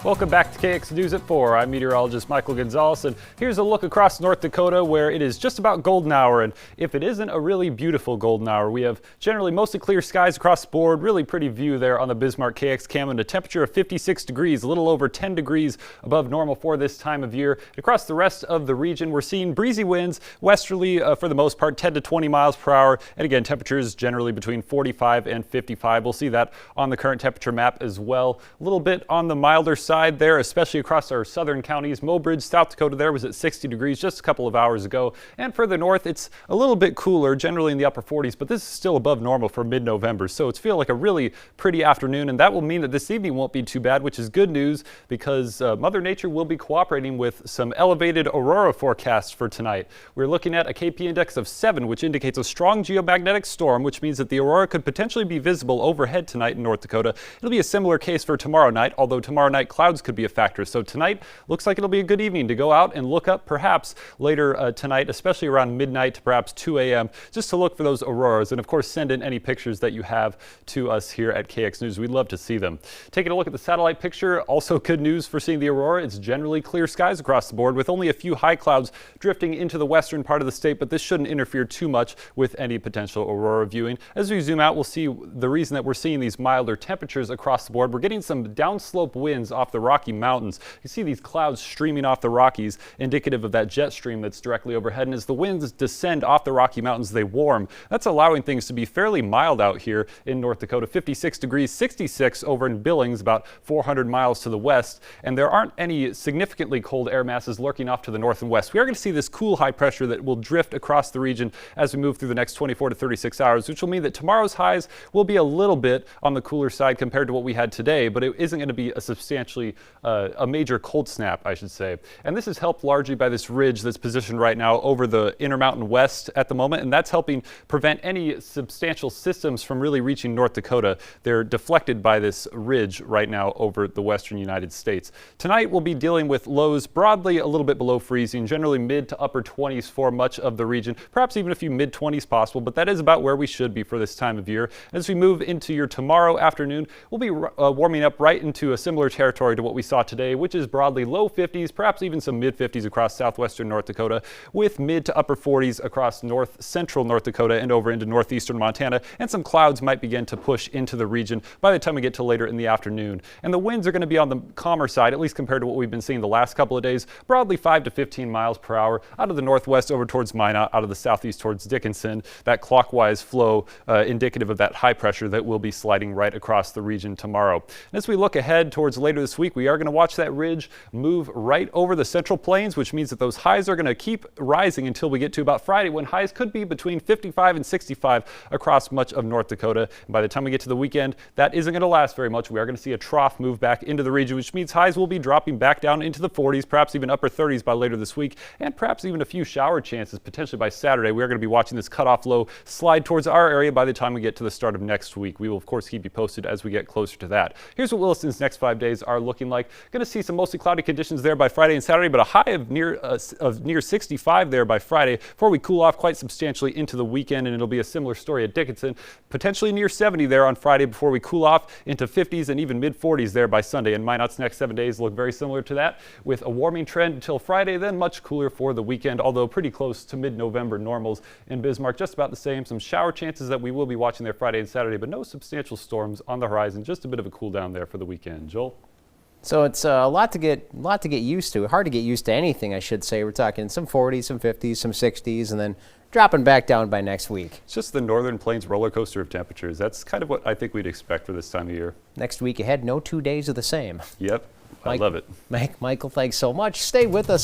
Welcome back to KX News at 4. I'm meteorologist Michael Gonzalez, and here's a look across North Dakota where it is just about golden hour. And if it isn't a really beautiful golden hour, we have generally mostly clear skies across the board. Really pretty view there on the Bismarck KX cam, and a temperature of 56 degrees, a little over 10 degrees above normal for this time of year. Across the rest of the region, we're seeing breezy winds, westerly for the most part, 10 to 20 miles per hour. And again, temperatures generally between 45 and 55. We'll see that on the current temperature map as well. A little bit on the milder side there, especially across our southern counties. Mobridge, South Dakota there was at 60 degrees just a couple of hours ago. And further north, it's a little bit cooler, generally in the upper 40s, but this is still above normal for mid-November. So it's feel like a really pretty afternoon, and that will mean that this evening won't be too bad, which is good news because Mother Nature will be cooperating with some elevated aurora forecasts for tonight. We're looking at a KP index of 7, which indicates a strong geomagnetic storm, which means that the aurora could potentially be visible overhead tonight in North Dakota. It'll be a similar case for tomorrow night, although tomorrow night clouds could be a factor. So tonight looks like it'll be a good evening to go out and look up perhaps later tonight, especially around midnight to perhaps 2 a.m. just to look for those auroras. And of course, send in any pictures that you have to us here at KX News. We'd love to see them. Taking a look at the satellite picture, also good news for seeing the aurora. It's generally clear skies across the board with only a few high clouds drifting into the western part of the state, but this shouldn't interfere too much with any potential aurora viewing. As we zoom out, we'll see the reason that we're seeing these milder temperatures across the board. We're getting some downslope winds off the Rocky Mountains. You see these clouds streaming off the Rockies, indicative of that jet stream that's directly overhead. And as the winds descend off the Rocky Mountains, they warm. That's allowing things to be fairly mild out here in North Dakota. 56 degrees, 66 over in Billings, about 400 miles to the west. And there aren't any significantly cold air masses lurking off to the north and west. We are going to see this cool high pressure that will drift across the region as we move through the next 24 to 36 hours, which will mean that tomorrow's highs will be a little bit on the cooler side compared to what we had today, but it isn't going to be a substantially a major cold snap, I should say. And this is helped largely by this ridge that's positioned right now over the Intermountain West at the moment, and that's helping prevent any substantial systems from really reaching North Dakota. They're deflected by this ridge right now over the western United States. Tonight we'll be dealing with lows broadly a little bit below freezing, generally mid to upper 20s for much of the region, perhaps even a few mid 20s possible, but that is about where we should be for this time of year. As we move into your tomorrow afternoon, we'll be warming up right into a similar territory to what we saw today, which is broadly low 50s, perhaps even some mid 50s across southwestern North Dakota, with mid to upper 40s across north central North Dakota and over into northeastern Montana, and some clouds might begin to push into the region by the time we get to later in the afternoon. And the winds are going to be on the calmer side, at least compared to what we've been seeing the last couple of days, broadly 5 to 15 miles per hour out of the northwest over towards Minot, out of the southeast towards Dickinson. That clockwise flow indicative of that high pressure that will be sliding right across the region tomorrow. And as we look ahead towards later this week, we are going to watch that ridge move right over the central plains, which means that those highs are going to keep rising until we get to about Friday, when highs could be between 55 and 65 across much of North Dakota. And by the time we get to the weekend, that isn't going to last very much. We are going to see a trough move back into the region, which means highs will be dropping back down into the 40s, perhaps even upper 30s by later this week, and perhaps even a few shower chances potentially by Saturday. We are going to be watching this cutoff low slide towards our area by the time we get to the start of next week. We will, of course, keep you posted as we get closer to that. Here's what Williston's next 5 days are looking like. Going to see some mostly cloudy conditions there by Friday and Saturday, but a high of near 65 there by Friday before we cool off quite substantially into the weekend, and it'll be a similar story at Dickinson, potentially near 70 there on Friday before we cool off into 50s and even mid 40s there by Sunday. And Minot's next 7 days look very similar to that, with a warming trend until Friday, then much cooler for the weekend, although pretty close to mid-November normals in Bismarck, just about the same. Some shower chances that we will be watching there Friday and Saturday, but no substantial storms on the horizon, just a bit of a cool down there for the weekend. Joel? So it's a lot to get used to. Hard to get used to anything, I should say. We're talking some 40s, some 50s, some 60s, and then dropping back down by next week. It's just the Northern Plains roller coaster of temperatures. That's kind of what I think we'd expect for this time of year. Next week ahead, no 2 days are the same. Yep, I love it. Michael, thanks so much. Stay with us.